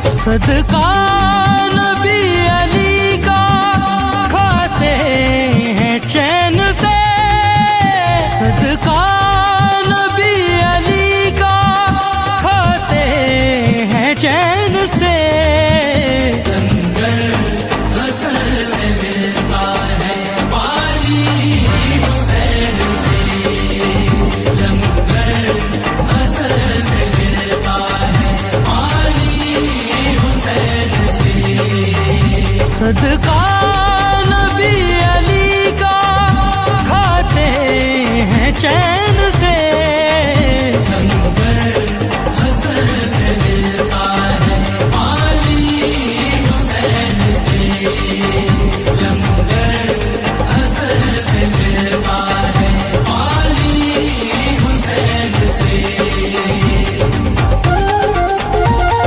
صدقہ نبی علی کا کھاتے ہیں چین سے، صدقہ نبی علی کا کھاتے ہیں چین سے۔ لنگر حسن سے ملتا ہے پانی حسین سے، لنگر حسن سے ملتا ہے پانی حسین سے۔ صدقہ نبی علی کا کھاتے ہیں چین